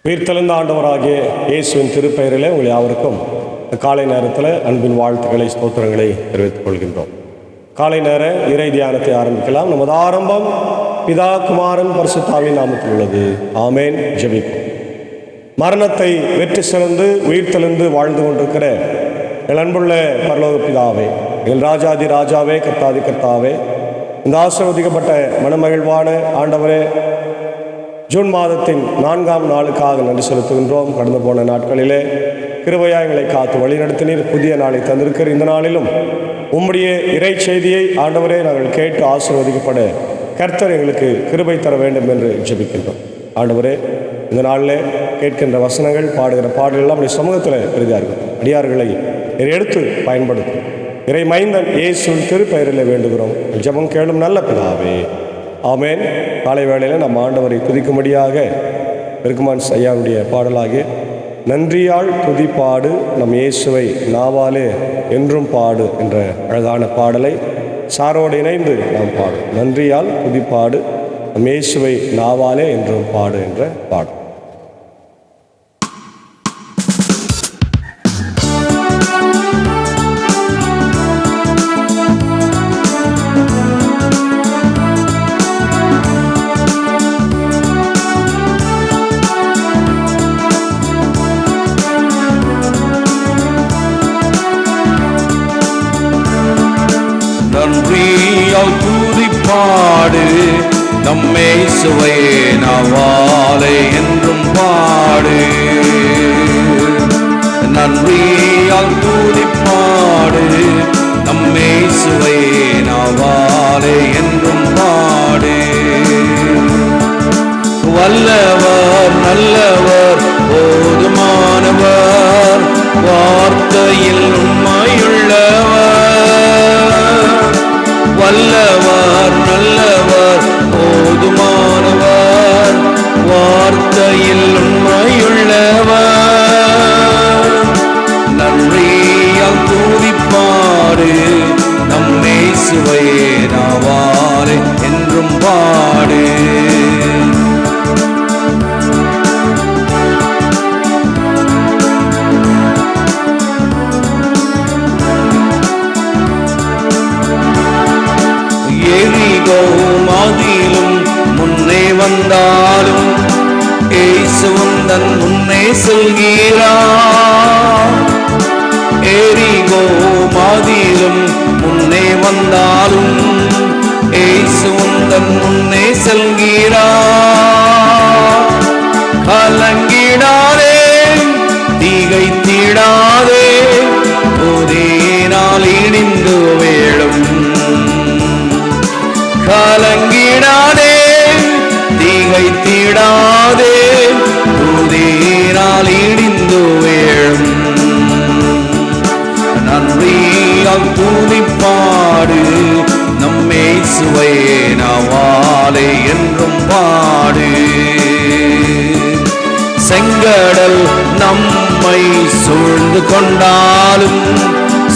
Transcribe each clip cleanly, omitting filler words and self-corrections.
உயிர்த்தெழுந்த ஆண்டவராகிய இயேசுவின் திருப்பெயரிலே உங்கள் யாவருக்கும் காலை நேரத்தில் அன்பின் வாழ்த்துக்களை ஸ்தோத்திரங்களை தெரிவித்துக் கொள்கின்றோம். காலை நேர இறை தியானத்தை ஆரம்பிக்கலாம். நமது ஆரம்பம் பிதா குமாரன் பரிசுத்தாவின் நாமத்தில் உள்ளது. ஆமேன். ஜெபிப்போம். மரணத்தை வெற்றி சிறந்து உயிர்த்தெழுந்து வாழ்ந்து கொண்டிருக்கிற எங்கள் அன்புள்ள பரலோக பிதாவே, எங்கள் ராஜாதி ராஜாவே, கர்த்தாதி கர்த்தாவே, இந்த ஆசீர்வதிக்கப்பட்ட மனமகிழ்வான ஆண்டவரே, ஜூன் மாதத்தின் 4ஆம் நாளுக்காக நன்றி செலுத்துகின்றோம். கடந்து போன நாட்களிலே கிருபையாய் எங்களை காத்து வழிநடத்தினீர். புதிய நாளை தந்திருக்கிற இந்த நாளிலும் உம்முடைய இறை செய்தியை ஆண்டவரே நாங்கள் கேட்டு ஆசீர்வதிக்கப்பட கர்த்தர் எங்களுக்கு கிருபை தர வேண்டும் என்று ஜெபிக்கின்றோம். ஆண்டவரே, இந்த நாளில் கேட்கின்ற வசனங்கள், பாடுகிற பாடல்கள் நம்முடைய சமூகத்தில் பெரிதார்கள் அடியார்களை எடுத்து பயன்படுத்தும் இறை மைந்தன் இயேசுவின் திருப்பெயரில் வேண்டுகிறோம். ஜெபம் கேளும் நல்ல பிதாவே. ஆமேன். காலை வேளையில் நம் ஆண்டவரை துதிக்கும்படியாக பெருக்குமான் ஐயாவுடைய பாடலாகிய நன்றியால் துதிப்பாடு நம் இயேசுவை நாவாலே என்றும் பாடு என்ற அழகான பாடலை சாரோடு இணைந்து நாம் பாடும். நன்றியால் துதிப்பாடு நம் இயேசுவை நாவாலே என்றும் பாடு என்ற பாடு. துதிப்பாடு நம் இயேசுவை நாவாலே என்றும் பாடு. நன்றியால் துதிப்பாடு நம் இயேசுவை நாவாலே என்றும் பாடு. வல்லவர் நல்லவர் போதுமானவர், வார்த்தையில் உண்மையுள்ளவர். வல்லவர் நல்லவர் போதுமானவர், வார்த்தையில் உண்மையுள்ளவர். நன்றியால் துதிப்பாடு நம் இயேசுவை நாவாலே என்றும் பாடு. எரிகோ மாதிலும் முன்னே வந்தாலும் இயேசு உந்தன் முன்னே செல்கிறார். எரிகோ மாதிலும் முன்னே வந்தாலும் இயேசு உந்தன் முன்னே செல்கிறார். கலங்கிடாதே, திகைத்திடாதே, ஒரே நாள் இடிந்து வேளும். கலங்கிடாதே, திகைத்திடாதே, புதினால் இடிந்து வேளும். நன்றியால் துதிப்பாடு நம் இயேசுவை நாவாலே என்றும் பாடு. செங்கடல் நம்மை சூழ்ந்து கொண்டாலும்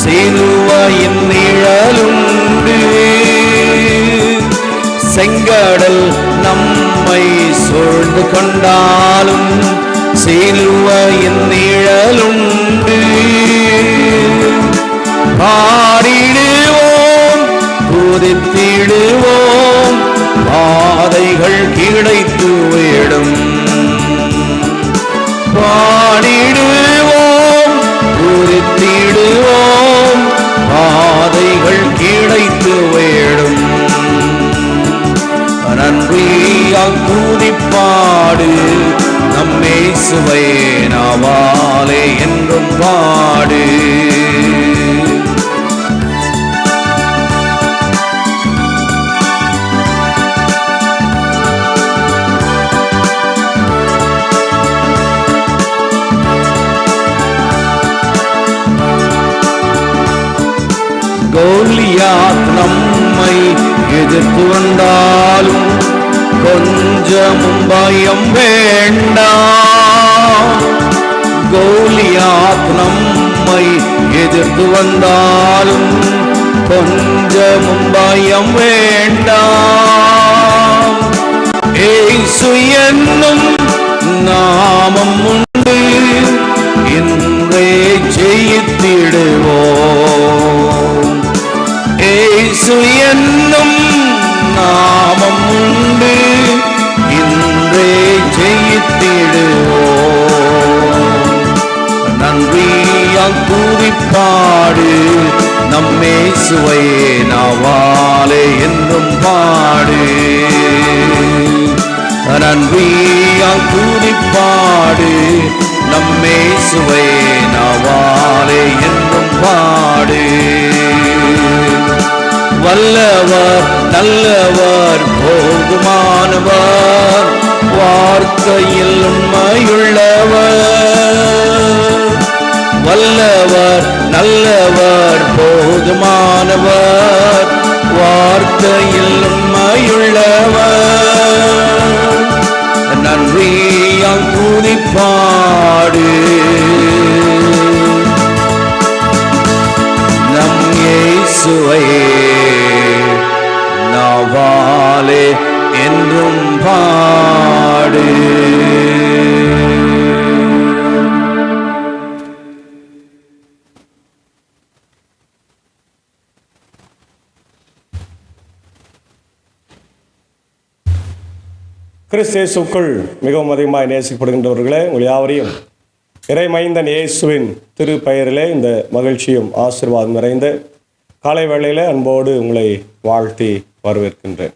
சிலுவையின் நிழலுண்டு. செங்கடல் நம்மை சூழ்ந்து கொண்டாலும் சிலுவையின் நிழலுண்டு. பாடிடுவோம், துதித்திடுவோம், பாதைகள் கிடைத்து விடும். பாடிடுவோம், துதித்திடுவோம், பாதைகள் கிடைத்து விடும். நன்றியால் துதிப்பாடு நம் இயேசுவை நாவாலே என்றும் பாடு. கோலியாத் நம்மை எதிர்த்து வந்தாலும் கொஞ்சமும் பயம் வேண்டாம். கோலியாத் நம்மை எதிர்த்து வந்தாலும் கொஞ்சமும் பயம் வேண்டாம். இயேசு என்னும் நாமம் உண்டு, இன்றே ஜெயித்திடுவோம். இயேசு என்னும் நாமம் உண்டு, இன்றே ஜெயித்திடுவோம். நன்றியால் துதிப்பாடு நம்மேசுவை நாவாலே என்றும் பாடு. நன்றியால் துதிப்பாடு நம்மேசுவை நாவாலே என்றும் பாடு. வல்லவர் நல்லவர் போதுமானவர், வார்த்தையில் உண்மையுள்ளவர். வல்லவர் நல்லவர் போதுமானவர், வார்த்தையில் உண்மையுள்ளவர். நன்றியால் துதிப்பாடு நம் இயேசுவை நாவாலே என்றும் பாடு. கிறிஸ்து இயேசுக்குள் மிகவும் அதிகமாக நேசிக்கப்படுகின்றவர்களே, உங்கள் யாவரையும் இறைமைந்தன் இயேசுவின் திரு பெயரிலே இந்த மகிழ்ச்சியும் ஆசீர்வாதம் நிறைந்த காலை வேளையில் அன்போடு உங்களை வாழ்த்தி வரவேற்கின்றேன்.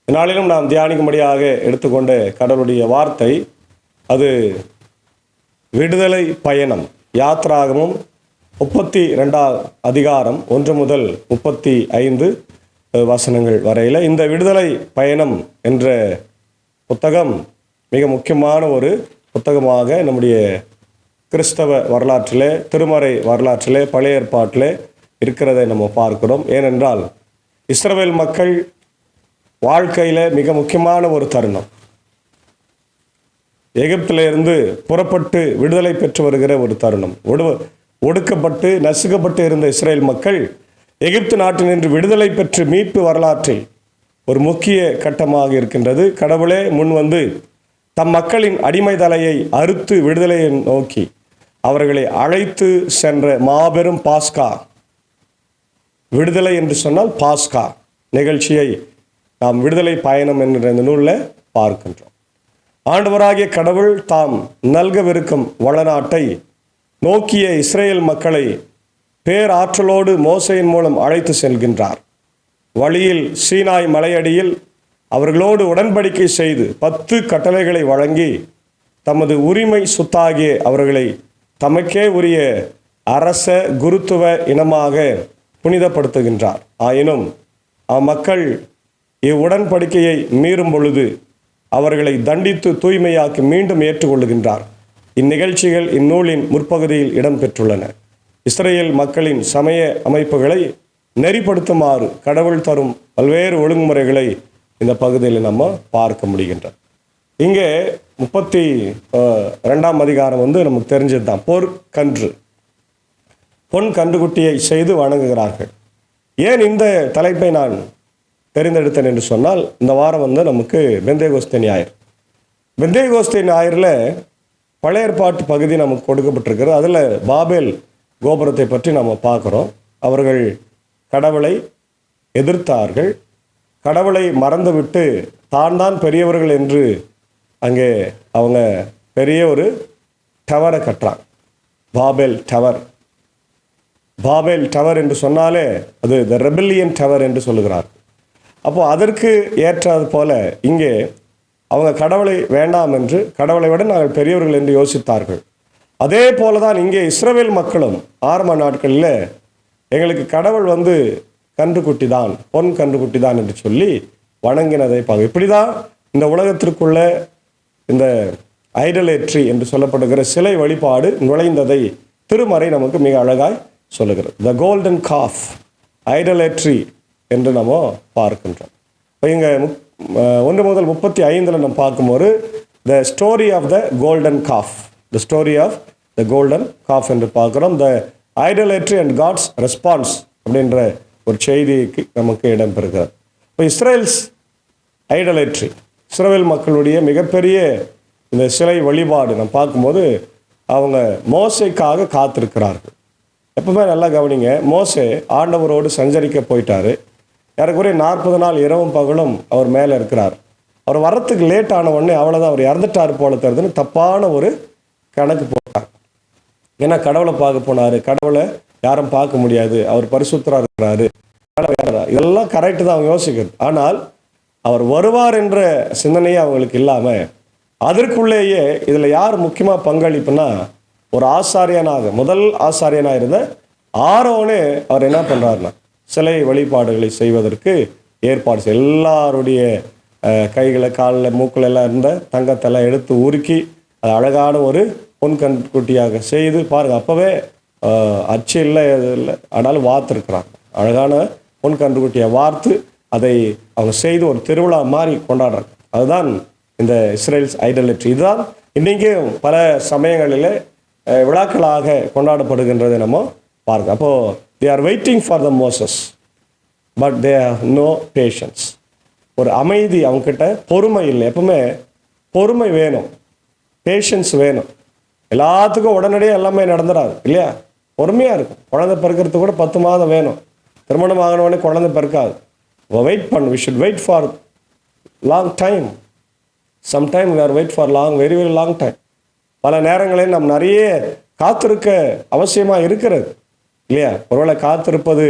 இந்நாளிலும் நாம் தியானிக்கும்படியாக எடுத்துக்கொண்ட கடவுளுடைய வார்த்தை அது விடுதலை பயணம். யாத்ராகமும் 32 அதிகாரம் 1 முதல் 35 வசனங்கள் வரையில் இந்த விடுதலை பயணம் என்ற புத்தகம் மிக முக்கியமான ஒரு புத்தகமாக நம்முடைய கிறிஸ்தவ வரலாற்றிலே, திருமறை வரலாற்றிலே, பழைய ஏற்பாட்டிலே இருக்கிறதை நம்ம பார்க்கிறோம். ஏனென்றால் இஸ்ரவேல் மக்கள் வாழ்க்கையில் மிக முக்கியமான ஒரு தருணம். எகிப்திலிருந்து புறப்பட்டு விடுதலை பெற்று வருகிற ஒரு தருணம். ஒடுக்கப்பட்டு நசுக்கப்பட்டு இருந்த இஸ்ரேல் மக்கள் எகிப்து நாட்டினின்று விடுதலை பெற்று மீட்பு வரலாற்றில் ஒரு முக்கிய கட்டமாக இருக்கின்றது. கடவுளே முன் வந்து தம் மக்களின் அடிமை தலையை அறுத்து விடுதலையை நோக்கி அவர்களை அழைத்து சென்ற மாபெரும் பாஸ்கா, விடுதலை என்று சொன்னால் பாஸ்கா நிகழ்ச்சியை நாம் விடுதலை பயணம் என்கிற இந்த நூலில் பார்க்கின்றோம். ஆண்டவராகிய கடவுள் தாம் நல்கவிருக்கும் வளநாட்டை நோக்கிய இஸ்ரேல் மக்களை பேராற்றலோடு மோசையின் மூலம் அழைத்து செல்கின்றார். வழியில் சீனாய் மலையடியில் அவர்களோடு உடன்படிக்கை செய்து 10 கட்டளைகளை வழங்கி தமது உரிமை சொத்தாகிய அவர்களை தமக்கே உரிய அரச குருத்துவ இனமாக புனிதப்படுத்துகின்றார். ஆயினும் அம்மக்கள் இவ்வுடன்படிக்கையை மீறும் பொழுது அவர்களை தண்டித்து தூய்மையாக்கி மீண்டும் ஏற்றுக்கொள்ளுகின்றார். இந்நிகழ்ச்சிகள் இந்நூலின் முற்பகுதியில் இடம்பெற்றுள்ளன. இஸ்ரேல் மக்களின் சமய அமைப்புகளை நெறிப்படுத்துமாறு கடவுள் தரும் பல்வேறு ஒழுங்குமுறைகளை இந்த பகுதியில் நம்ம பார்க்க முடிகின்றோம். இங்கே 32 அதிகாரம் நமக்கு தெரிஞ்சது தான். பொற்கன்று, பொன் கன்றுக்குட்டியை செய்து வணங்குகிறார்கள். ஏன் இந்த தலைப்பை நான் தெரிந்தெடுத்தேன் என்று சொன்னால், இந்த வாரம் நமக்கு பெந்தேகோஸ்தே ஞாயிறு. பெந்தேகோஸ்தே ஞாயிறில் பழைய ஏற்பாட்டு பகுதி நமக்கு கொடுக்கப்பட்டிருக்கிறது. அதில் பாபேல் கோபுரத்தை பற்றி நம்ம பார்க்குறோம். அவர்கள் கடவுளை எதிர்த்தார்கள். கடவுளை மறந்துவிட்டு தான் பெரியவர்கள் என்று அங்கே அவங்க பெரிய ஒரு டவரை கட்டுறாங்க. பாபேல் டவர். பாபேல் டவர் என்று சொன்னாலே அது த ரெபெல்லியன் டவர் என்று சொல்லுகிறார். அப்போது அதற்கு ஏற்றது போல இங்கே அவங்க கடவுளை வேண்டாம் என்று, கடவுளை விட நாங்கள் பெரியவர்கள் என்று யோசித்தார்கள். அதே போல தான் இங்கே இஸ்ரவேல் மக்களும் ஆரம்ப நாட்களில் எங்களுக்கு கடவுள் கன்றுக்குட்டி தான், பொன் கன்றுக்குட்டி தான் என்று சொல்லி வணங்கினதை பார்க்க. இப்படி தான் இந்த உலகத்திற்குள்ள இந்த ஐடலேட்ரி என்று சொல்லப்படுகிற சிலை வழிபாடு நுழைந்ததை திருமறை நமக்கு மிக அழகாய் சொல்லுகிறது. த கோல்டன் காஃப் ஐடலேட்ரி என்று நம்ம பார்க்கின்றோம். இப்போ இங்கே 1 முதல் 35 நம்ம பார்க்கும்போது the story of the golden calf, the story of the golden calf என்று பார்க்குறோம். The idolatry and God's response அப்படின்ற ஒரு செய்திக்கு நமக்கு இடம்பெறுகிறது. இப்போ இஸ்ரேல்ஸ் ஐடலேட்ரி, இஸ்ரேல் மக்களுடைய மிகப்பெரிய இந்த சிலை வழிபாடு நம்ம பார்க்கும்போது அவங்க மோசேக்காக காத்திருக்கிறார்கள். எப்பவுமே நல்லா கவனிங்க, மோசே ஆண்டவரோடு சஞ்சரிக்க போயிட்டாரு. ஏறக்குறைய 40 நாள் இரவும் பகலும் அவர் மேலே இருக்கிறார். அவர் வர்றதுக்கு லேட் ஆன உடனே அவ்வளோதான், அவர் இறந்துட்டார் போல தருதுன்னு தப்பான ஒரு கணக்கு போட்டார். ஏன்னா கடவுளை பார்க்க போனார், கடவுளை யாரும் பார்க்க முடியாது, அவர் பரிசுத்தராக இருக்கிறாரு, இதெல்லாம் கரெக்டு தான் அவங்க யோசிக்கிறது. ஆனால் அவர் வருவார் என்ற சிந்தனையே அவங்களுக்கு இல்லாமல் அதற்குள்ளேயே இதில் யார் முக்கியமாக பங்களிப்புனா ஒரு ஆசாரியனாக, முதல் ஆசாரியனாக இருந்த ஆரோனே அவர் என்ன பண்ணுறாருன்னா சிலை வழிபாடுகளை செய்வதற்கு ஏற்பாடு எல்லாருடைய கைகளை காலில் மூக்கில் எல்லாம் இருந்த தங்கத்தெல்லாம் எடுத்து உருக்கி அது அழகான ஒரு பொன் கண்குட்டியாக செய்து பாருங்கள். அப்போவே அச்சு இல்லை ஆனாலும் வார்த்துருக்குறாங்க, அழகான பொன் கன்றுக்குட்டியை வார்த்து அதை அவங்க செய்து ஒரு திருவிழா மாதிரி கொண்டாடுறாங்க. அதுதான் இந்த இஸ்ரேல்ஸ் ஐடலட்ரி. இதுதான் இன்றைக்கும் பல சமயங்களில் விழாக்களாக கொண்டாடப்படுகின்றதை நம்ம பாருங்க. அப்போது they are waiting for the Moses but they have no patience. ஒரு அமைதி அவங்கக்கிட்ட, பொறுமை இல்லை. எப்பவுமே பொறுமை வேணும், பேஷன்ஸ் வேணும். எல்லாத்துக்கும் உடனடியாக எல்லாமே நடந்துடாது இல்லையா, பொறுமையாக இருக்கும். குழந்தை பிறக்கிறதுக்கு கூட 10 மாதம் வேணும். திருமணம் ஆகணுன்னே குழந்தை பிறக்காது. வெயிட் பண்ணு. We should wait for long time. Sometime we are wait for very very long time. பல நேரங்களில் நாம் நிறைய காத்திருக்க அவசியமாக இருக்கிறது இல்லையா. ஒருவேளை காத்திருப்பது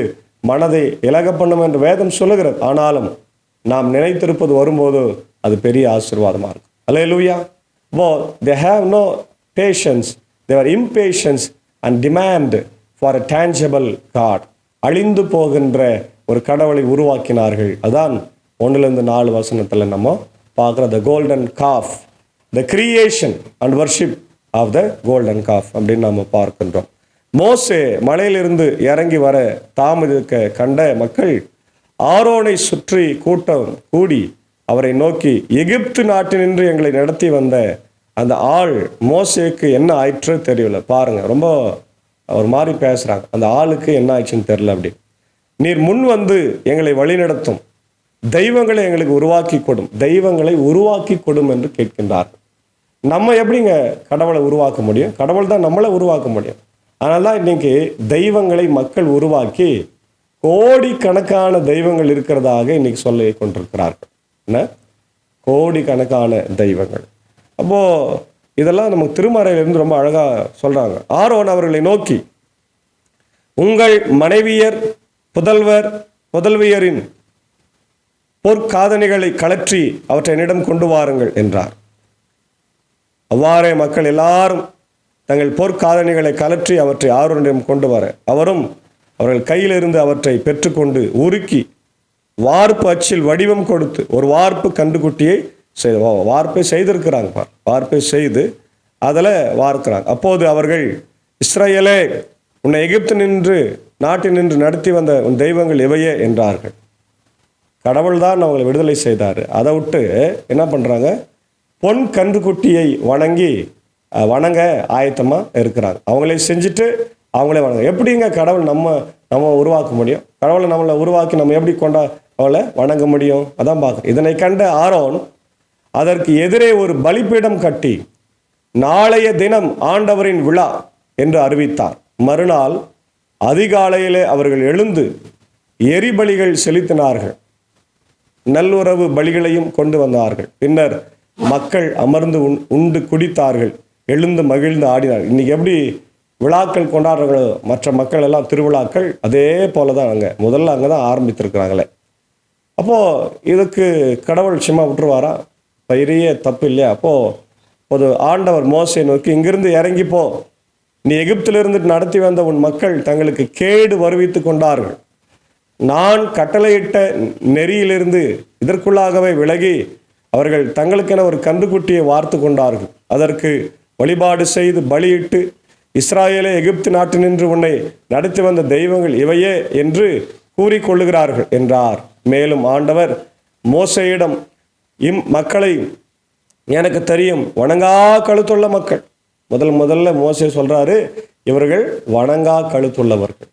மனதை இலக பண்ணும் என்று வேதம் சொல்லுகிறது. ஆனாலும் நாம் நினைத்திருப்பது வரும்போது அது பெரிய ஆசீர்வாதமாக இருக்கும். அல்லேலூயா. they have no patience, they are impatient and demand for a tangible God. அழிந்து போகின்ற ஒரு கடவுளை உருவாக்கினார்கள். அதான் 1-4 வசனத்தில் நம்ம பார்க்குற the golden calf, the creation and worship of the golden calf அப்படின்னு நம்ம பார்க்கின்றோம். மோசே மலையிலிருந்து இறங்கி வர தாமதிக்க கண்ட மக்கள் ஆரோனை சுற்றி கூட்டம் கூடி அவரை நோக்கி, எகிப்து நாட்டினின்று எங்களை நடத்தி வந்த அந்த ஆள் மோசேக்கு என்ன ஆயிற்று தெரியல. பாருங்க, ரொம்ப ஒரு மாதிரி பேசுறாங்க. அந்த ஆளுக்கு என்ன ஆயிடுச்சுன்னு தெரியல. அப்படி நீர் முன் வந்து எங்களை வழிநடத்தும், தெய்வங்களை எங்களுக்கு உருவாக்கி கொடும், தெய்வங்களை உருவாக்கி கொடும் என்று கேட்கின்றார். நம்ம எப்படிங்க கடவுளை உருவாக்க முடியும்? கடவுள் தான் நம்மளை உருவாக்க முடியும். அதனால தான் இன்னைக்கு தெய்வங்களை மக்கள் உருவாக்கி கோடிக்கணக்கான தெய்வங்கள் இருக்கிறதாக இன்னைக்கு சொல்லி கொண்டிருக்கிறார்கள். என்ன, கோடிக்கணக்கான தெய்வங்கள். அப்போது இதெல்லாம் நமக்கு திருமறையிலிருந்து ரொம்ப அழகாக சொல்கிறாங்க. ஆரோன் அவர்களை நோக்கி, உங்கள் மனைவியர் புதல்வியரின் பொற்காதணிகளை கலற்றி அவற்றை என்னிடம் கொண்டு வாருங்கள் என்றார். அவ்வாறே மக்கள் எல்லாரும் தங்கள் பொற்காதணிகளை கலற்றி அவற்றை ஆரோனிடம் கொண்டு வர அவரும் அவர்கள் கையிலிருந்து அவற்றை பெற்றுக்கொண்டு உருக்கி வார்ப்பு அச்சில் வடிவம் கொடுத்து ஒரு வார்ப்பு கன்றுக்குட்டியை வார்ப்பை செய்திருக்கிறாங்க. வார்ப்பை செய்து அதில் வார்க்கிறாங்க. அப்போது அவர்கள், இஸ்ரவேலே, உன்னை எகிப்து நாட்டினின்று நடத்தி வந்த உன் தெய்வங்கள் இவையே என்றார்கள். கடவுள் தான் அவங்களை விடுதலை செய்தார். அதை விட்டு என்ன பண்ணுறாங்க, பொன் கன்றுக்குட்டியை வணங்க ஆயத்தமாக இருக்கிறாங்க. அவங்களே செஞ்சுட்டு அவங்களே வணங்க. எப்படிங்க கடவுள் நம்ம உருவாக்க முடியும்? கடவுளை நம்மளை உருவாக்கி நம்ம எப்படி அவளை வணங்க முடியும்? அதான் பார்க்குறோம். இதனை கண்ட ஆரோன் அதற்கு எதிரே ஒரு பலிபீடம் கட்டி நாளைய தினம் ஆண்டவரின் விழா என்று அறிவித்தார். மறுநாள் அதிகாலையிலே அவர்கள் எழுந்து எரிபலிகள் செலுத்தினார்கள், நல்லுறவு பலிகளையும் கொண்டு வந்தார்கள். பின்னர் மக்கள் அமர்ந்து உண்டு குடித்தார்கள், எழுந்து மகிழ்ந்து ஆடினார்கள். இன்னைக்கு எப்படி விழாக்கள் கொண்டாடுறாங்களோ மற்ற மக்கள் எல்லாம் திருவிழாக்கள், அதே போல தான் முதல்ல அங்கே தான் ஆரம்பித்திருக்கிறாங்களே. அப்போது இதுக்கு கடவுள் சும்மா விட்டுருவாரா? பெரிய தப்பு இல்லையா? அப்போது ஆண்டவர் மோசே நோக்கி, இங்கிருந்து இறங்கிப்போ, நீ எகிப்திலிருந்து நடத்தி வந்த உன் மக்கள் தங்களுக்கு கேடு வருவித்து கொண்டார்கள். நான் கட்டளையிட்ட நெறியிலிருந்து இதற்குள்ளாகவே விலகி அவர்கள் தங்களுக்கென ஒரு கன்றுக்குட்டியை வார்த்து கொண்டார்கள். அதற்கு வழிபாடு செய்து பலியிட்டு, இஸ்ராயேலே, எகிப்து நாட்டினின்று உன்னை நடத்தி வந்த தெய்வங்கள் இவையே என்று கூறிக்கொள்ளுகிறார்கள் என்றார். மேலும் ஆண்டவர் மோசேயிடம், மக்களை எனக்கு தெரியும், வணங்கா கழுத்துள்ள மக்கள். முதல்ல மோசே சொல்றாரு, இவர்கள் வணங்கா கழுத்துள்ளவர்கள்.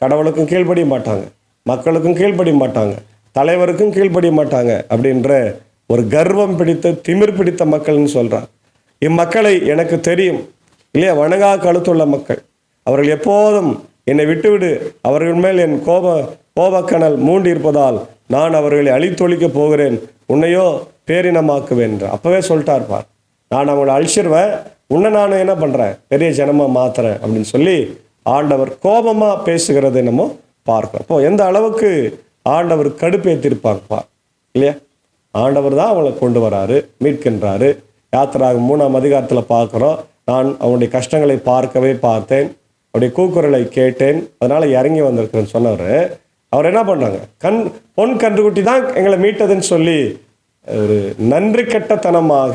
கடவுளுக்கும் கீழ்ப்படிய மாட்டாங்க, மக்களுக்கும் கீழ்ப்படிய மாட்டாங்க, தலைவருக்கும் கீழ்ப்படிய மாட்டாங்க அப்படின்ற ஒரு கர்வம் பிடித்த திமிர் பிடித்த மக்கள்னு சொல்றார். இம்மக்களை எனக்கு தெரியும் இல்லையா, வணங்கா கழுத்துள்ள மக்கள், அவர்கள் எப்போதும் என்னை விட்டுவிடு, அவர்கள் மேல் என் கோபக்கனல் மூண்டிருப்பதால் நான் அவர்களை அழித்தொழிக்கப் போகிறேன், உன்னையோ பேரினமாக்குவேன் என்று அப்பவே சொல்லிட்டார்ப்பார். நான் அவங்களை அழிச்சிருவேன், உன்னை நான் என்ன பண்ணுறேன், பெரிய ஜனமாக மாத்துறேன் அப்படின்னு சொல்லி ஆண்டவர் கோபமாக பேசுகிறதை நம்ம பார்க்கிறோம். அப்போ எந்த அளவுக்கு ஆண்டவர் கடுப்பேற்றிருப்பாங்கப்பா இல்லையா. ஆண்டவர் தான் அவங்களை கொண்டு வராரு, மீட்கின்றாரு. யாத்திராகமம் 3ஆம் அதிகாரத்தில் பார்க்குறோம், நான் அவனுடைய கஷ்டங்களை பார்க்கவே பார்த்தேன், அவருடைய கூக்குரலை கேட்டேன், அதனால் இறங்கி வந்திருக்கிறேன்னு சொன்னவர். அவர் என்ன பண்ணுறாங்க, பொன் கன்றுக்குட்டி தான் எங்களை மீட்டதுன்னு சொல்லி ஒரு நன்றி கெட்டத்தனமாக,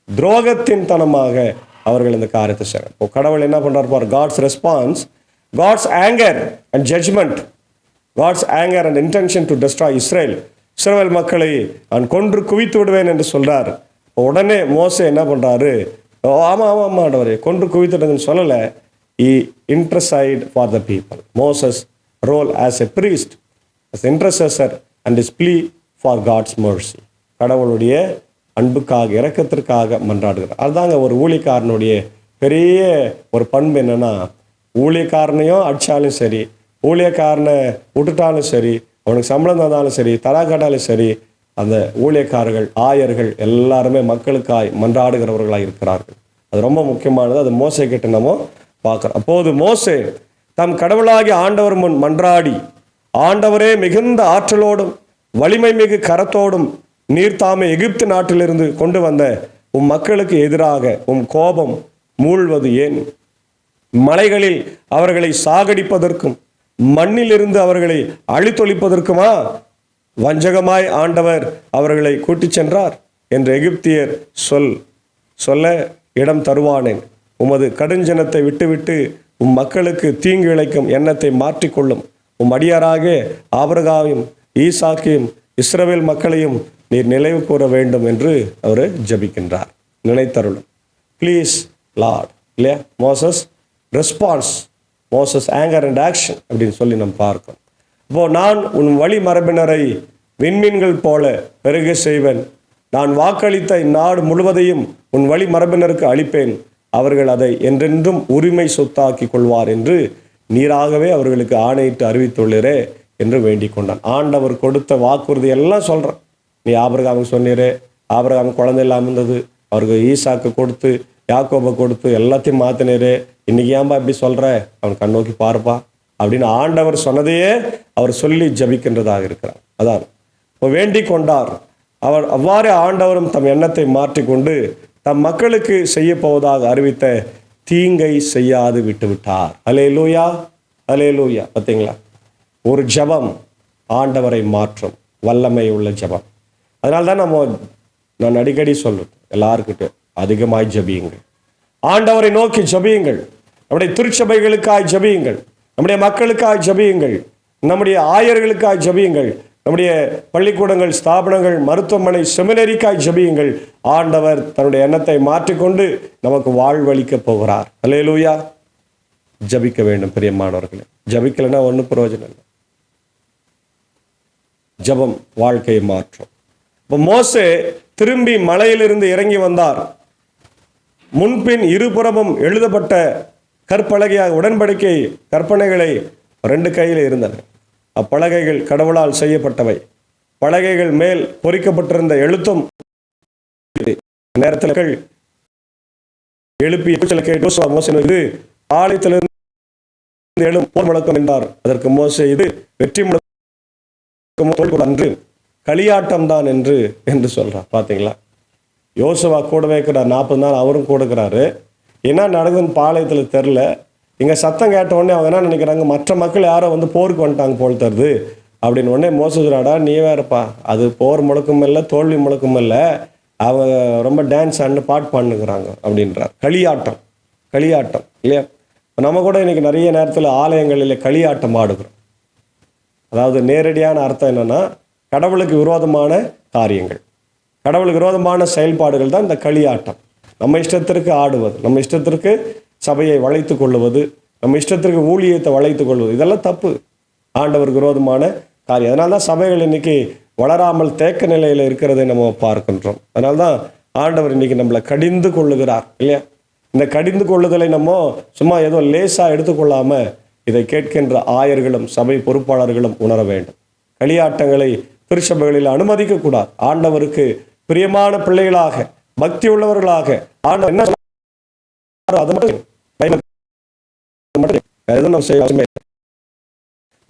துரோகத்தின் தனமாக அவர்கள் இந்த காரியத்தை செய்கிறார். இப்போ கடவுள் என்ன பண்ணுறார் பார், God's response, God's anger and judgement, God's anger and intention to destroy Israel. இஸ்ரவேல் மக்களை நான் கொன்று குவித்து விடுவேன் என்று சொல்றார். உடனே மோசே என்ன பண்றாரு, ஆமாம் ஆண்டவரே கொன்று குவித்துடுங்கன்னு சொல்லலை, intercede for the people. Moses' role as a priest, as intercessor and his plea for God's mercy. கடவுளுடைய அன்புக்காக இரக்கத்திற்காக மன்றாடுகிறார். அதுதாங்க ஒரு ஊழியக்காரனுடைய பெரிய ஒரு பண்பு. என்னன்னா, ஊழியக்காரனையும் அடித்தாலும் சரி, ஊழியக்காரனை விட்டுட்டாலும் சரி, அவனுக்கு சம்பளம் தந்தாலும் சரி, தரா காட்டாலும் சரி, அந்த ஊழியக்காரர்கள் ஆயர்கள் எல்லாருமே மக்களுக்காய் மன்றாடுகிறவர்களாக இருக்கிறார்கள். அது ரொம்ப முக்கியமானது. அது மோசே கிட்ட நம்ம பார்க்குறோம். அப்போது மோசே தம் கடவுளாகி ஆண்டவர் முன் மன்றாடி, ஆண்டவரே மிகுந்த ஆற்றலோடும் வலிமை மிகு கரத்தோடும் நீர் தாமே எகிப்து நாட்டிலிருந்து கொண்டு வந்த உம் மக்களுக்கு எதிராக உம் கோபம் மூழ்வது ஏன்? மலைகளில் அவர்களை சாகடிப்பதற்கும் மண்ணிலிருந்து அவர்களை அழித்தொழிப்பதற்குமா வஞ்சகமாய் ஆண்டவர் அவர்களை கூட்டிச் சென்றார் என்று எகிப்தியர் சொல்ல இடம் தருவானேன். உமது கடுஞ்சனத்தை விட்டுவிட்டு உம் மக்களுக்கு தீங்கு இழைக்கும் எண்ணத்தை மாற்றிக்கொள்ளும். உம் அடியாராக ஆபிரகாமையும் ஈசாக்கையும் இஸ்ரவேல் மக்களையும் நீர் நினைவு கூற வேண்டும் என்று அவர் ஜபிக்கின்றார். நினைத்தருளும் ப்ளீஸ் லார்ட் இல்லையா. Moses response, Moses anger and action அப்படின்னு சொல்லி நம்ம பார்க்கணும். இப்போ நான் உன் வழி மரபினரை விண்மீன்கள் போல பெருக செய்வேன். நான் வாக்களித்த இந்நாடு முழுவதையும் உன் வழி மரபினருக்கு அளிப்பேன். அவர்கள் அதை என்றென்றும் உரிமை சொத்தாக்கி கொள்வார் என்று நீராகவே அவர்களுக்கு ஆணையிட்டு அறிவித்துள்ளீரே என்று வேண்டிக் கொண்டான். ஆண்டவர் கொடுத்த வாக்குறுதி எல்லாம் சொல்கிறான். நீ ஆபிரகாமுக்கு சொன்னீரே, ஆபிரகாம் குழந்தை இல்லாமல் இருந்தது, அவருக்கு ஈசாக்கு கொடுத்து யாக்கோபை கொடுத்து எல்லாத்தையும் மாற்றினீரே, இன்னைக்கு ஏன்பா இப்படி சொல்கிற, அவன் கண்ணோக்கி பாருப்பா அப்படின்னு ஆண்டவர் சொன்னதையே அவர் சொல்லி ஜபிக்கின்றதாக இருக்கிறார். அதான் இப்போ வேண்டிக் கொண்டார். அவர் அவ்வாறே ஆண்டவரும் தம் எண்ணத்தை மாற்றிக்கொண்டு தம் மக்களுக்கு செய்ய போவதாக அறிவித்த தீங்கை செய்யாது விட்டுவிட்டார். அல்லேலூயா, அல்லேலூயா. பார்த்தீங்களா, ஒரு ஜபம் ஆண்டவரை மாற்றும் வல்லமை உள்ள ஜபம். அதனால தான் நான் அடிக்கடி சொல்றது எல்லாருக்கிட்ட, அதிகமாய் ஜபியுங்கள், ஆண்டவரை நோக்கி ஜபியுங்கள், நம்முடைய திருச்சபைகளுக்காய் ஜபியுங்கள், நம்முடைய மக்களுக்காய் ஜபியுங்கள், நம்முடைய ஆயர்களுக்காய் ஜபியுங்கள், நம்முடைய பள்ளிக்கூடங்கள், ஸ்தாபனங்கள், மருத்துவமனை, செமினரிக்காய் ஜபியுங்கள். ஆண்டவர் தன்னுடைய எண்ணத்தை மாற்றிக்கொண்டு நமக்கு வாழ்வளிக்க போகிறார். அல்லேலூயா. ஜபிக்க வேண்டும் பிரியமானவர்களே. ஜபிக்கலைன்னா ஒன்றும் பிரயோஜனம் இல்லை. ஜபம் வாழ்க்கையை மாற்றும். இப்போ மோசே திரும்பி மலையிலிருந்து இறங்கி வந்தார். முன்பின் இருபுறமும் எழுதப்பட்ட கற்பலகையாக உடன்படிக்கை கற்பனைகளை 2 கையில் இருந்தன. அப்பலகைகள் கடவுளால் செய்யப்பட்டவை. பலகைகள் மேல் பொறிக்கப்பட்டிருந்த எழுத்தும் நேரத்தில் எழுப்பி இது ஆலயத்திலிருந்து எழும் போர் முழக்கம் என்றார். அதற்கு மோசே, இது வெற்றி முழக்கம் அன்று களியாட்டம் தான் என்று சொல்றார். பார்த்தீங்களா, யோசுவா கூடவே இருக்கிறார். 40 நாள் அவரும் கூடுக்கிறாரு. என்ன நடக்குதுன்னு பாளையத்தில் தெரில. இங்கே சத்தம் கேட்ட உடனே அவங்க என்ன நினைக்கிறாங்க, மற்ற மக்கள் யாரோ வந்து போருக்கு வந்துட்டாங்க போல் தருது அப்படின்னு. உடனே மோசடாடா நீ வேறப்பா, அது போர் முழக்கம் இல்லை, தோல்வி முழக்கம் இல்லை, அவங்க ரொம்ப டான்ஸ் ஆண்டு பாட்டு பாடுனுக்கிறாங்க அப்படின்றார். களியாட்டம், களியாட்டம் இல்லையா. நம்ம கூட இன்னைக்கு நிறைய நேரத்தில் ஆலயங்களில் களியாட்டம் ஆடுகிறோம். அதாவது நேரடியான அர்த்தம் என்னன்னா, கடவுளுக்கு விரோதமான காரியங்கள், கடவுளுக்கு விரோதமான செயல்பாடுகள் தான் இந்த களியாட்டம். நம்ம இஷ்டத்திற்கு ஆடுவது, நம்ம இஷ்டத்திற்கு சபையை வளைத்து கொள்ளுவது, நம்ம இஷ்டத்திற்கு ஊழியத்தை வளைத்து கொள்வது, இதெல்லாம் தப்பு, ஆண்டவருக்கு விரோதமான காரியம். அதனால தான் சபைகள் இன்னைக்கு வளராமல் தேக்க நிலையில் இருக்கிறதை நம்ம பார்க்கின்றோம். அதனால தான் ஆண்டவர் இன்னைக்கு நம்மளை கடிந்து கொள்ளுகிறார் இல்லையா? இந்த கடிந்து கொள்ளுதலை நம்ம சும்மா ஏதோ லேசாக எடுத்துக்கொள்ளாம இதை கேட்கின்ற ஆயர்களும் சபை பொறுப்பாளர்களும் உணர வேண்டும். களியாட்டங்களை திருச்சபைகளில் அனுமதிக்க கூடாது. ஆண்டவருக்கு பிரியமான பிள்ளைகளாக, பக்தி உள்ளவர்களாக ஆண்டவர் என்ன அதை மட்டும்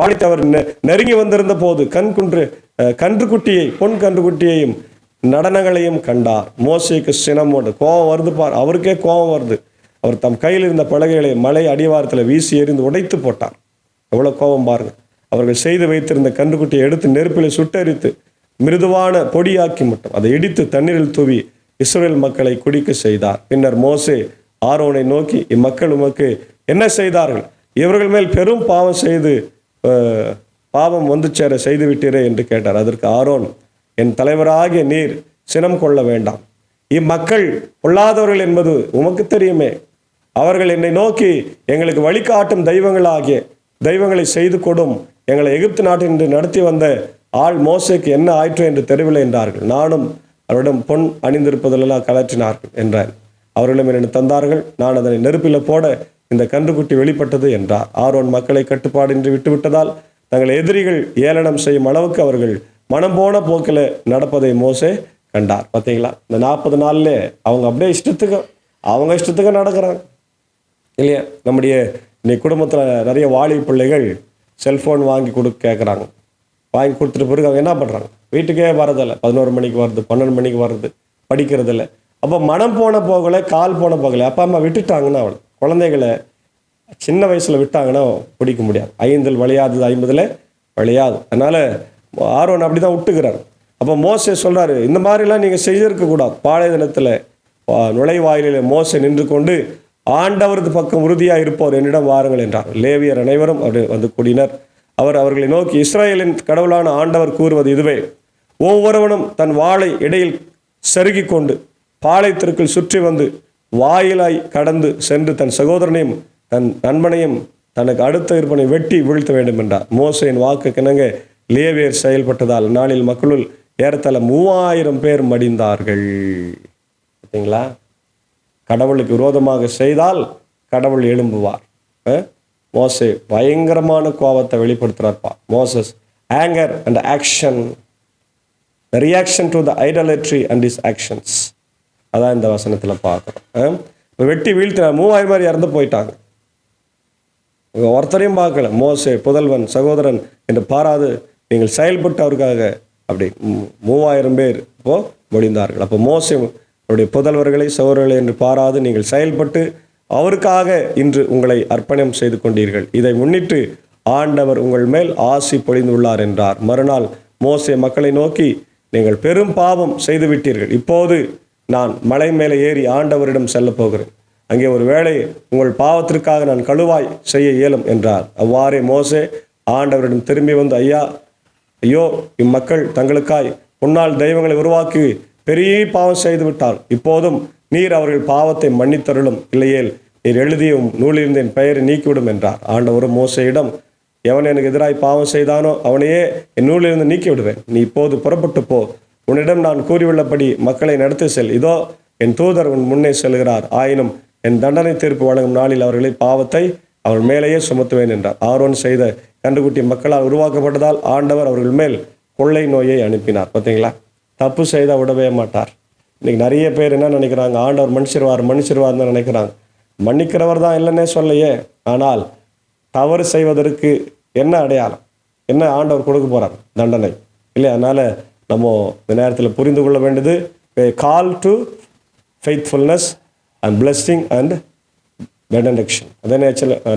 பாடித்தவர் நெருங்கி வந்திருந்த போது கன்றுக்குட்டியை பொன் கன்றுக்குட்டியையும் நடனங்களையும் கண்டார். மோசேக்கு சினமோடு கோபம் வருது பார். அவருக்கே கோபம் வருது. அவர் தம் கையில் இருந்த பலகைகளை மலை அடிவாரத்தில் வீசி எறிந்து உடைத்து போட்டார். எவ்வளோ கோபம் பாருங்க. அவர்கள் செய்து வைத்திருந்த கன்றுக்குட்டியை எடுத்து நெருப்பில் சுட்டரித்து மிருதுவான பொடியாக்கி மட்டும் அதை இடித்து தண்ணீரில் தூவி இஸ்ரவேல் மக்களை குடிக்க செய்தார். பின்னர் மோசே ஆரோனை நோக்கி, இம்மக்கள் உமக்கு என்ன செய்தார்கள்? இவர்கள் மேல் பெரும் பாவம் வந்து சேர செய்து விட்டீரே என்று கேட்டார். அதற்கு ஆரோன், என் தலைவராகிய நீர் சினம் கொள்ள வேண்டாம். இம்மக்கள் பொல்லாதவர்கள் என்பது உமக்கு தெரியுமே. அவர்கள் என்னை நோக்கி, எங்களுக்கு வழிகாட்டும் தெய்வங்களை செய்து கொடும், எங்களை எகிப்து நாட்டினின்று நடத்தி வந்த ஆள் மோசேக்கு என்ன ஆயிற்று என்று தெரியவில்லை என்றார்கள். நானும் அவரிடம் பொன் அணிந்திருப்பதெல்லாம் கலற்றினார்கள் என்றார். அவர்களும் என்னை தந்தார்கள். நான் அதனை நெருப்பில் போட இந்த கன்றுக்குட்டி வெளிப்பட்டது என்றார். ஆரோன் மக்களை கட்டுப்பாடின்றி விட்டுவிட்டதால் தங்கள் எதிரிகள் ஏளனம் செய்யும் அளவுக்கு அவர்கள் மனம் போன போக்கில் நடப்பதை மோசே கண்டார். பார்த்தீங்களா? இந்த 40 நாள்ல அவங்க அப்படியே இஷ்டத்துக்கு நடக்கிறாங்க இல்லையா? நம்முடைய இன்னைக்கு குடும்பத்தில் நிறைய வாலி பிள்ளைகள் செல்ஃபோன் வாங்கி கேட்குறாங்க. வாங்கி கொடுத்துட்டு பிறகு அவங்க என்ன பண்ணுறாங்க? வீட்டுக்கே வரதில்லை. 11 மணிக்கு வருது, 12 மணிக்கு வருது, படிக்கிறதில்ல. அப்போ மனம் போன போகலை, கால் போன போகலை. அப்பா அம்மா விட்டுட்டாங்கன்னா அவள் குழந்தைகளை சின்ன வயசில் விட்டாங்கன்னா பிடிக்க முடியாது. 5 விளையாதது 50 விளையாது. அதனால் ஆரோன் அப்படி தான் விட்டுக்கிறார். அப்போ மோசே சொல்கிறாரு, இந்த மாதிரிலாம் நீங்கள் செய்திருக்கக்கூடாது. பாலைதனத்தில் நுழைவாயிலில் மோசே நின்று கொண்டு, ஆண்டவரது பக்கம் உறுதியாக இருப்போர் என்னிடம் வாருங்கள் என்றார். லேவியர் அனைவரும் அப்படி வந்து கூடினர். அவர்களை நோக்கி, இஸ்ரவேலின் கடவுளான ஆண்டவர் கூறுவது இதுவே, ஒவ்வொருவனும் தன் வாளை இடையில் செருகி கொண்டு பாளையத்திற்குள் சுற்றி வந்து வாயிலாய் கடந்து சென்று தன் சகோதரனையும் தன் நண்பனையும் தனக்கு அடுத்த இருப்பனை வெட்டி வீழ்த்த வேண்டும் என்றார். மோசேயின் வாக்கு கிணங்க லேவியர் செயல்பட்டதால் நாளில் மக்களுள் ஏறத்தாழ 3000 பேர் மடிந்தார்கள். பார்த்தீங்களா? கடவுளுக்கு விரோதமாக செய்தால் கடவுள் எழும்புவார். மோசே பயங்கரமான கோபத்தை வெளிப்படுத்துறார்ப்பா. Moses anger and action, the reaction to the idolatry and his actions. அதான் இந்த வசனத்தில் பார்க்குறோம். வெட்டி வீழ்த்தின 3000 பேர் இறந்து போயிட்டாங்க. ஒருத்தரையும் பார்க்கல. மோசே புதல்வன் சகோதரன் என்று பாராது நீங்கள் செயல்பட்டு அவருக்காக அப்படி 3000 பேர் இப்போ முடிந்தார்கள். அப்போ மோசே அவருடைய புதல்வர்களை சகோதரர்களை என்று பாராது நீங்கள் செயல்பட்டு அவருக்காக இன்று உங்களை அர்ப்பணம் செய்து கொண்டீர்கள். இதை முன்னிட்டு ஆண்டவர் உங்கள் மேல் ஆசி பொழிந்துள்ளார் என்றார். மறுநாள் மோசே மக்களை நோக்கி, நீங்கள் பெரும் பாவம் செய்து விட்டீர்கள். இப்போது நான் மலை மேலே ஏறி ஆண்டவரிடம் செல்ல போகிறேன். அங்கே ஒரு வேளை உங்கள் பாவத்திற்காக நான் கழுவாய் செய்ய இயலும் என்றார். அவ்வாறே மோசே ஆண்டவரிடம் திரும்பி வந்து, ஐயோ இம்மக்கள் தங்களுக்காய் பொன்னால் தெய்வங்களை உருவாக்கி பெரிய பாவம் செய்து விட்டார். இப்போதும் நீர் அவர்கள் பாவத்தை மன்னித்தருளும், இல்லையேல் நீர் எழுதிய நூலிலிருந்து என் பெயரை நீக்கிவிடும் என்றார். ஆண்டவர் மோசேயிடம், எவன் எனக்கு எதிராய் பாவம் செய்தானோ அவனையே என் நூலிலிருந்து நீக்கி விடுவேன். நீ இப்போது புறப்பட்டு போ. உன்னிடம் நான் கூறியுள்ளபடி மக்களை நடத்தி செல். இதோ என் தூதர் உன் முன்னே செல்கிறார். ஆயினும் என் தண்டனை தீர்ப்பு வழங்கும் நாளில் அவர்களை பாவத்தை அவர்கள் மேலேயே சுமத்துவேன் என்றார். ஆரோன் செய்த கன்றுக்குட்டி மக்களால் உருவாக்கப்பட்டதால் ஆண்டவர் அவர்கள் மேல் கொள்ளை நோயை அனுப்பினார். பார்த்தீங்களா? தப்பு செய்தால் விடவே மாட்டார். இன்னைக்கு நிறைய பேர் என்ன நினைக்கிறாங்க? ஆண்டவர் மன்னிச்சிருவார்னு நினைக்கிறாங்க. மன்னிக்கிறவர் தான் இல்லைன்னே சொல்லையே. ஆனால் தவறு செய்வதற்கு என்ன அடையாளம், என்ன ஆண்டவர் கொடுக்க போகிறார்? தண்டனை இல்லை. அதனால் நம்ம இந்த நேரத்தில் புரிந்து கொள்ள வேண்டியது, call to faithfulness and blessing and benediction. அதே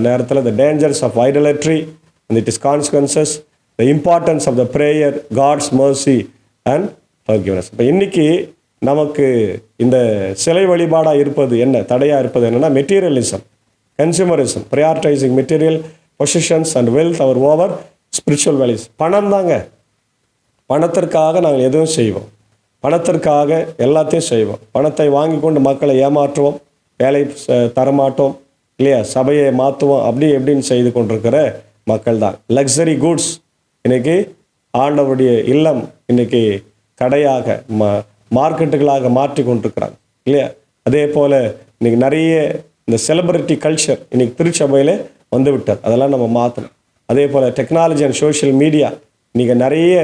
நேரத்தில் the dangers of idolatry and its consequences, the importance of the prayer, God's mercy and forgiveness. இப்போ இன்னைக்கு நமக்கு இந்த சிலை வழிபாடாக இருப்பது என்ன, தடையாக இருப்பது என்னென்னா materialism, consumerism, prioritising material positions and wealth அவர் ஓவர் ஸ்பிரிச்சுவல் வேல்யூஸ். பணம் தாங்க. பணத்திற்காக நாங்கள் எதுவும் செய்வோம், பணத்திற்காக எல்லாத்தையும் செய்வோம். பணத்தை வாங்கி கொண்டு மக்களை ஏமாற்றுவோம், வேலை தரமாட்டோம் இல்லையா, சபையை மாற்றுவோம், அப்படி எப்படின்னு செய்து கொண்டிருக்கிற மக்கள் தான். Luxury goods. இன்றைக்கி ஆண்டவருடைய இல்லம் இன்றைக்கி கடையாக மார்க்கெட்டுகளாக மாற்றி கொண்டிருக்கிறாங்க இல்லையா? அதே போல் இன்றைக்கி நிறைய இந்த செலிபிரிட்டி கல்ச்சர் இன்றைக்கி திருச்சபையில் வந்து விட்டார். அதெல்லாம் நம்ம மாற்றணும். அதே போல் டெக்னாலஜி அண்ட் சோஷியல் மீடியா இன்றைக்கி நிறைய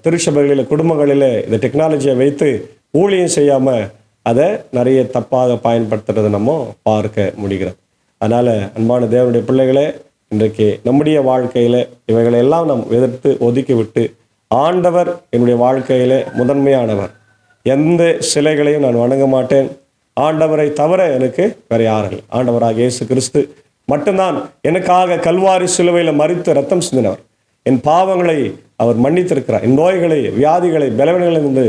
திருச்சபைகளில் குடும்பங்களில் இந்த டெக்னாலஜியை வைத்து ஊழியம் செய்யாமல் அதை நிறைய தப்பாக பயன்படுத்துறதை நம்ம பார்க்க முடிகிறது. அதனால் அன்பான தேவனுடைய பிள்ளைகளே, இன்றைக்கு நம்முடைய வாழ்க்கையில் இவைகளெல்லாம் நாம் எதிர்த்து ஒதுக்கி விட்டு, ஆண்டவர் என்னுடைய வாழ்க்கையில் முதன்மையானவர், எந்த சிலைகளையும் நான் வணங்க மாட்டேன், ஆண்டவரை தவிர எனக்கு வேறு யாரும், ஆண்டவராக இயேசு கிறிஸ்து மட்டும்தான் எனக்காக கல்வாரி சிலுவையில் மரித்து ரத்தம் சிந்தினவர், என் பாவங்களை அவர் மன்னித்திருக்கிறார், என் நோய்களை வியாதிகளை பலவீனங்களிலிருந்து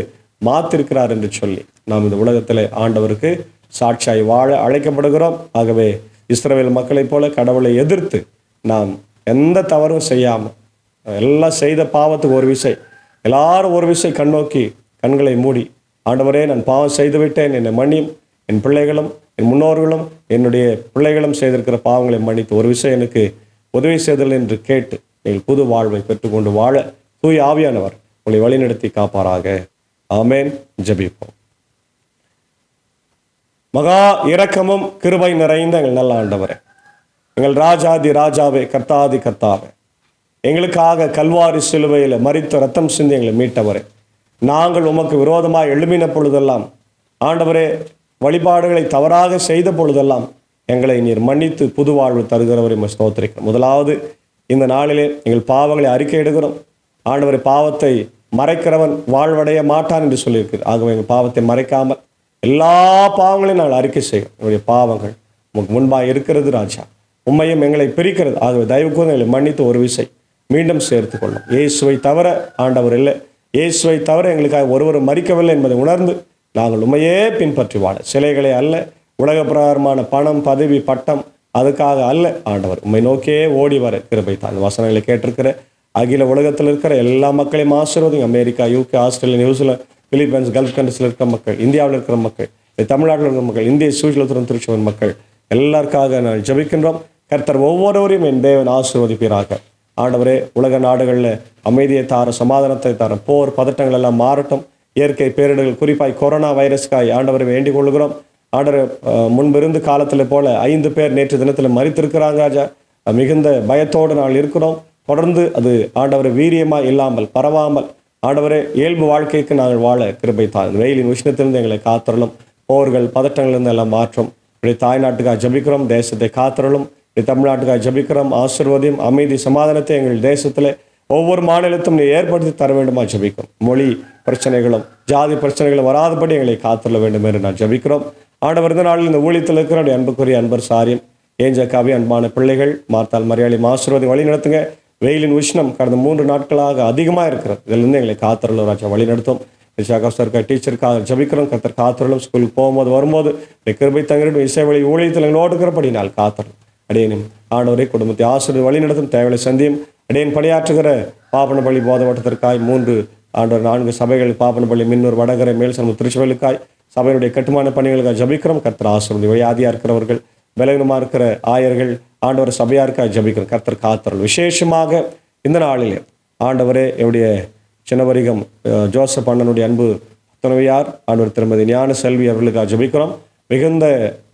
மாற்றிருக்கிறார் என்று சொல்லி நாம் இந்த உலகத்தில் ஆண்டவருக்கு சாட்சியாய் வாழ அழைக்கப்படுகிறோம். ஆகவே இஸ்ரவேல் மக்களைப் போல கடவுளை எதிர்த்து நாம் எந்த தவறும் செய்யாமல், எல்லாம் செய்த பாவத்துக்கு ஒரு விசை, எல்லாரும் ஒரு விசை கண்ணோக்கி கண்களை மூடி, ஆண்டவரே நான் பாவம் செய்து விட்டேன், என்னை மன்னியும், என் பிள்ளைகளும் என் முன்னோர்களும் என்னுடைய பிள்ளைகளும் செய்திருக்கிற பாவங்களை மன்னித்து ஒரு விஷயம் எனக்கு உதவி செய்தல் என்று கேட்டு நீங்கள் புது வாழ்வை பெற்றுக்கொண்டு வாழ தூய ஆவியானவர் உங்களை வழிநடத்தி காப்பாராக. ஆமேன். ஜெபிப்போம். மகா இரக்கமும் கிருபை நிறைந்த எங்கள் நல்ல ஆண்டவரே, எங்கள் ராஜாதி ராஜாவே, கர்த்தாதி கர்த்தாவே, எங்களுக்காக கல்வாரி சிலுவையில் மரித்த ரத்தம் சிந்தி எங்களை மீட்டவரே, நாங்கள் உமக்கு விரோதமாக எழும்பின பொழுதெல்லாம், ஆண்டவரே வழிபாடுகளை தவறாக செய்த பொழுதெல்லாம் எங்களை நீர் மன்னித்து புது வாழ்வு தருகிறவரை ஸ்தோத்திரிக்கிறோம். முதலாவது இந்த நாளிலே எங்கள் பாவங்களை அறிக்கையிடுகிறோம். ஆண்டவரை பாவத்தை மறைக்கிறவன் வாழ்வடைய மாட்டான் என்று சொல்லியிருக்கிறது. ஆகவே எங்கள் பாவத்தை மறைக்காமல் எல்லா பாவங்களையும் நாங்கள் அறிக்கை செய்கிறோம். எங்களுடைய பாவங்கள் உங்களுக்கு முன்பாக இருக்கிறது ராஜா, உண்மையும் எங்களை பிரிக்கிறது. ஆகவே தயவுக்கு எங்களை மன்னித்து ஒரு விசை மீண்டும் சேர்த்து கொள்ளும். இயேசுவை தவிர ஆண்டவர் இல்லை, இயேசுவை தவிர எங்களுக்காக ஒருவரும் மறிக்கவில்லை என்பதை உணர்ந்து நாங்கள் உண்மையே பின்பற்றி வாழ, சிலைகளை அல்ல, உலக பிரகாரமான பணம் பதவி பட்டம் அதுக்காக அல்ல, ஆண்டவர் உண்மை நோக்கியே ஓடி வர கிருபை தான். வசனங்களை கேட்டிருக்கிற அகில உலகத்தில் இருக்கிற எல்லா மக்களையும் ஆசீர்வதிங்க. America, UK, Australia, New Zealand, Philippines, Gulf கண்ட்ரிஸில் இருக்கிற மக்கள், இந்தியாவில் இருக்கிற மக்கள், தமிழ்நாட்டில் இருக்கிற மக்கள், இந்திய சுவிட்சர்லாந்து திருச்சபையின் மக்கள் எல்லாருக்காக நான் ஜெபிக்கின்றோம். கர்த்தர் ஒவ்வொருவரையும் என் தேவன் ஆசீர்வதிப்பீராக. ஆண்டவரே, உலக நாடுகளில் அமைதியை தார, சமாதானத்தை தார, போர் பதட்டங்கள் எல்லாம் மாறட்டும். இயற்கை பேரிடர்கள், குறிப்பாய் கொரோனா வைரஸ்க்காய் ஆண்டவரை வேண்டிக் கொள்கிறோம். ஆண்டவர் முன்பிருந்து காலத்தில் போல 5 பேர் நேற்று தினத்தில் மரித்திருக்கிறாங்க ராஜா. மிகுந்த பயத்தோடு நாங்கள் இருக்கிறோம். தொடர்ந்து அது ஆண்டவரை வீரியமாக இல்லாமல் பரவாமல் ஆண்டவரே இயல்பு வாழ்க்கைக்கு நாங்கள் வாழ கிருபை தான். வெயிலின் உஷ்ணத்திலிருந்து எங்களை காத்தரலும், போர்கள் பதட்டங்களிலிருந்து எல்லாம் மாற்றம். இப்படி தாய்நாட்டுக்காக ஜபிக்கிறோம், தேசத்தை காத்தரலும். இப்படி தமிழ்நாட்டுக்காக ஜபிக்கிறோம், ஆசீர்வாதம், அமைதி, சமாதானத்தை எங்கள் தேசத்தில் ஒவ்வொரு மாநிலத்தும் நீ ஏற்படுத்தி தர வேண்டுமா ஜபிக்கிறோம். மொழி பிரச்சனைகளும் ஜாதி பிரச்சனைகளும் வராதபடி எங்களை காத்தரல வேண்டும் என்று நான் ஜபிக்கிறோம். ஆண்டவர் இந்த நாளில் இந்த ஊழியத்தில் இருக்கிற அன்புக்குரிய அன்பர் சாரியம், ஏஞ்சக்காவி, அன்பான பிள்ளைகள், மார்த்தால் மரியாதை ஆசீர்வாதம் வழி நடத்துங்க. வெயிலின் உஷ்ணம் கடந்த 3 நாட்களாக அதிகமாக இருக்கிறது. இதிலிருந்து எங்களை காத்தரலும் ராஜா வழி நடத்தும். விசாகா டீச்சருக்காக ஜபிக்கிறோம். கர்த்தர் காத்தரலும். ஸ்கூலுக்கு போகும்போது வரும்போது கிருபை தங்கிடும். இசை வழி ஊழியத்தில் எங்களோடு இருக்கிறபடி நாள் காத்தரலும். அடையனும் ஆண்டவரை குடும்பத்தை ஆசிரியர் வழி நடத்தும். தேவையை சந்தியும். அடையன் பணியாற்றுகிற பாப்பனப்பள்ளி போதவட்டத்திற்காய் 3 ஆண்டவர் 4 சபைகள், பாப்பனப்பள்ளி, மின்னூர், வடகரை, மேல்சனூர், திருச்சுவலுக்காய் சபையினுடைய கட்டுமான பணிகளுக்காக ஜபிக்கிறோம். கர்த்தர் ஆசீர்வதி. வியாதியாக இருக்கிறவர்கள், பலவீனமாக இருக்கிற ஆயர்கள், ஆண்டவர் சபையாருக்காக ஜபிக்கிறோம். கர்த்தர் காத்தரல். விசேஷமாக இந்த நாளிலே ஆண்டவரே என்னுடைய சின்னவரிகம் ஜோசப் அண்ணனுடைய அன்பு துணைவியார் ஆண்டவர் திருமதி ஞான செல்வி அவர்களுக்காக ஜபிக்கிறோம். மிகுந்த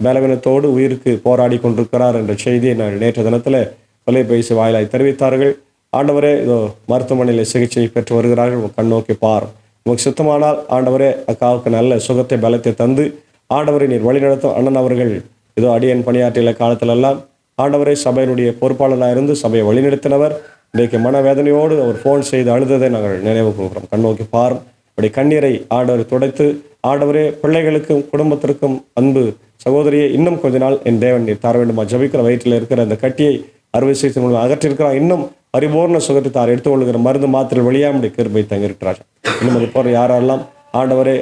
பலவீனத்தோடு உயிருக்கு போராடி கொண்டிருக்கிறார் என்ற செய்தியை நான் நேற்று தினத்தில் தொலைபேசி வாயிலாய் தெரிவித்தார்கள். ஆண்டவரே இதோ மருத்துவமனையில் சிகிச்சை பெற்று வருகிறார்கள். கண்ணோக்கி பார், உங்களுக்கு சுத்தமானால் ஆண்டவரே அக்காவுக்கு நல்ல சுகத்தை பலத்தை தந்து ஆண்டவரை நீர் வழிநடத்தும். அண்ணன் அவர்கள் இதோ அடியன் பணியாற்றிய காலத்திலெல்லாம் ஆண்டவரை சபையினுடைய பொறுப்பாளராக இருந்து சபையை வழிநடத்தினவர். இன்றைக்கு மனவேதனையோடு அவர் ஃபோன் செய்து அழுததை நாங்கள் நினைவு கூறுகிறோம். கண்ணோக்கி பாரும். அப்படி கண்ணீரை ஆண்டவரை துடைத்து ஆண்டவரே பிள்ளைகளுக்கும் குடும்பத்திற்கும் அன்பு சகோதரியை இன்னும் கொஞ்ச நாள் என் தேவன் நீர் தர வேண்டுமா ஜபிக்கிற. வயிற்றில் இருக்கிற அந்த கட்டியை அறுவை சிகிச்சை மூலம் அகற்றிருக்கிறார். இன்னும் பரிபூர்ண சுகத்தை தார் எடுத்துக்கொள்கிற மருந்து மாத்திரை வழியாமுடைய கிருபை தங்கியிருக்கிறார். இன்னும் அது போகிற யாரெல்லாம் ஆண்டவரே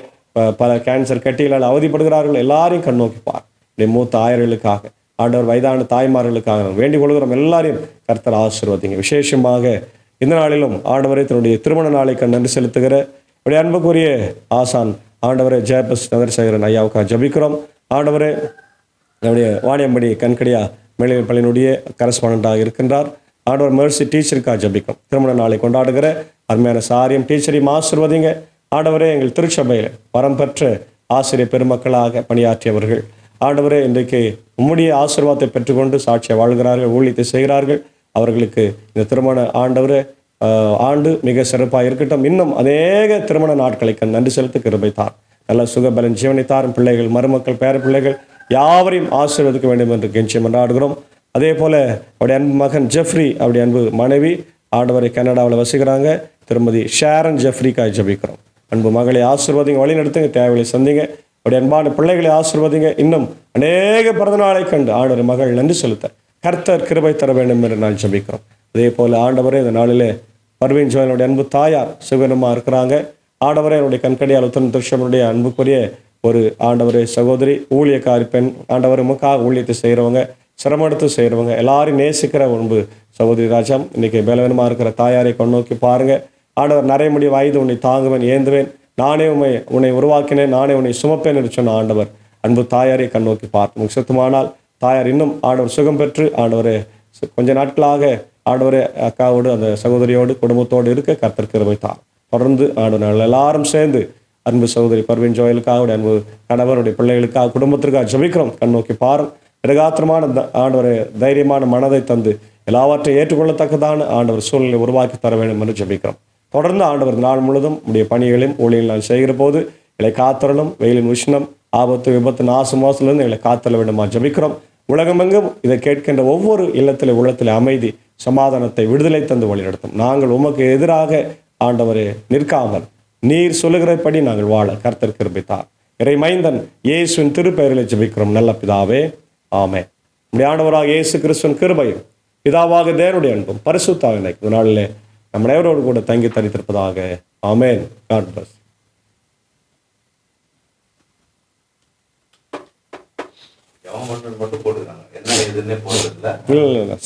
பல கேன்சர் கட்டிகளால் அவதிப்படுகிறார்கள் எல்லாரையும் கண்ணோக்கி பார். மூத்த ஆயர்களுக்காக, ஆண்டவர் வயதான தாய்மார்களுக்காக வேண்டிக் கொள்கிறோம். எல்லாரையும் கர்த்தர் ஆசீர்வதிங்க. விசேஷமாக இந்த நாளிலும் ஆண்டவரை தன்னுடைய திருமண நாளைக்கு நன்றி செலுத்துகிற இப்படி அன்புக்குரிய ஆசான் ஆண்டவரே ஜெயபஸ் நகரசேகரன் ஐயாவுக்காக ஜபிக்கிறோம். ஆண்டவரே நம்முடைய வாணியம்படி கண்கடியா மேல்நிலைப் பள்ளியினுடைய கரஸ்பாண்டண்டாக இருக்கின்றார். ஆண்டவர் மெர்சி டீச்சருக்காக ஜபிக்கிறோம். திருமண நாளை கொண்டாடுகிற அருமையான சாரியம் டீச்சரையும் ஆசீர்வதிங்க. ஆண்டவரே, எங்கள் திருச்சபையில் வரம் பெற்ற ஆசிரியர் பெருமக்களாக பணியாற்றியவர்கள் ஆண்டவரே, இன்றைக்கு உம்முடைய ஆசீர்வாதத்தை பெற்றுக்கொண்டு சாட்சியை வாழ்கிறார்கள், ஊழியத்தை செய்கிறார்கள். அவர்களுக்கு இந்த திருமண ஆண்டு மிக சிறப்பாக இருக்கட்டும். இன்னும் அநேக திருமண நாட்களுக்கு நன்றி செலுத்த கிருபை தார். நல்ல சுகபலன் ஜீவனை தாரும். பிள்ளைகள், மருமக்கள், பேர பிள்ளைகள் யாவரையும் ஆசீர்வதிக்க வேண்டும் என்று கெஞ்சி மன்றாடுகிறோம். அதே போல அவருடைய அன்பு மகன் ஜெஃப்ரி, அவருடைய அன்பு மனைவி ஆண்டவரை கனடாவில் வசிக்கிறாங்க, திருமதி ஷேரன் ஜெஃப்ரிக்காய் ஜெபிக்கிறோம். அன்பு மகளை ஆசீர்வதிங்க, வழி நடத்துங்க, தேவையை சந்திங்க. அவருடைய அன்பான பிள்ளைகளை ஆசீர்வதிங்க. இன்னும் அநேக பிறந்தநாளை கண்டு ஆண்டவரை மகள் நன்றி செலுத்த கர்த்தர் கிருபை தர வேண்டும் என்று நான் ஜெபிக்கிறோம். அதே போல ஆண்டவரே, இந்த நாளிலே பர்வீன் ஜோயனுடைய அன்பு தாயார் சுகனமாக இருக்கிறாங்க. ஆண்டவரே, என்னுடைய கண்கடியால் உத்தரன் திருஷனுடைய அன்புக்குரிய ஒரு ஆண்டவரே சகோதரி, ஊழியக்காரி பெண், ஆண்டவர் உமக்காக ஊழியத்தை செய்கிறவங்க, சிரமெடுத்து செய்கிறவங்க, எல்லாரையும் நேசிக்கிற அன்பு சகோதரி ராஜா, இன்னைக்கு பலவீனமாக இருக்கிற தாயாரை கொண்டோக்கி பாருங்க. ஆண்டவர் நிறைய முடிய வயது உன்னை தாங்குவேன், ஏந்துவேன், நானே உன்னை உருவாக்கினேன், நானே உன்னை சுமப்பேன் என்று சொன்ன ஆண்டவர் அன்பு தாயாரை கண்ணோக்கி பார்த்து சுத்தமானால் தாயார் இன்னும் ஆண்டவர் சுகம் பெற்று ஆண்டவரை கொஞ்ச நாட்களாக ஆண்டவரே அக்காவோடு அந்த சகோதரியோடு குடும்பத்தோடு இருக்க கர்த்தர் கிருபை தார். தொடர்ந்து ஆண்டவர் எல்லாரும் சேர்ந்து அன்பு சகோதரி பர்வீன் ஜோயலுக்காக, அன்பு கணவருடைய பிள்ளைகளுக்காக, குடும்பத்திற்காக ஜெபிக்கிறோம். கண்ணோக்கி பாரும். பிரகாத்திரமான ஆண்டவரை தைரியமான மனதை தந்து எல்லாவற்றையும் ஏற்றுக்கொள்ளத்தக்கதான ஆண்டவர் சூழ்நிலை உருவாக்கி தர வேண்டும் என்று ஜெபிக்கிறோம். தொடர்ந்து ஆண்டவர் நாள் முழுதும் உடைய பணிகளையும் ஊழியர்கள் நான் செய்கிற போது எங்களை காத்தரலும், வெயிலின் உஷ்ணம், ஆபத்து, விபத்து, நாசு மோசலிருந்து எங்களை காத்தல வேண்டுமா ஜெபிக்கிறோம். உலகமெங்கும் இதை கேட்கின்ற ஒவ்வொரு உள்ளத்தில் அமைதி, சமாதானத்தை, விடுதலை தந்து வழிநடத்தும். நாங்கள் உமக்கு எதிராக ஆண்டவரே நிற்காமல் நீர் சொல்லுகிறபடி நாங்கள் வாழ கர்த்தர் கிருபை தார். இறை மைந்தன் இயேசுவின் திருப்பெயரிலே ஜெபிக்கிறோம் நல்ல பிதாவே, ஆமென். நம்முடைய ஆண்டவராக இயேசு கிறிஸ்துவின் கிருபையும் பிதாவாக தேவனுடைய அன்பும் பரிசுத்த ஆவியானவரும் இந்த நாளிலே நம்ம அனைவரோடு கூட தங்கி தரித்திருப்பதாக. ஆமென். God plus. மட்டும் போட்டுருக்காங்க, என்ன எதுன்னே போடுறதில்ல. இல்லை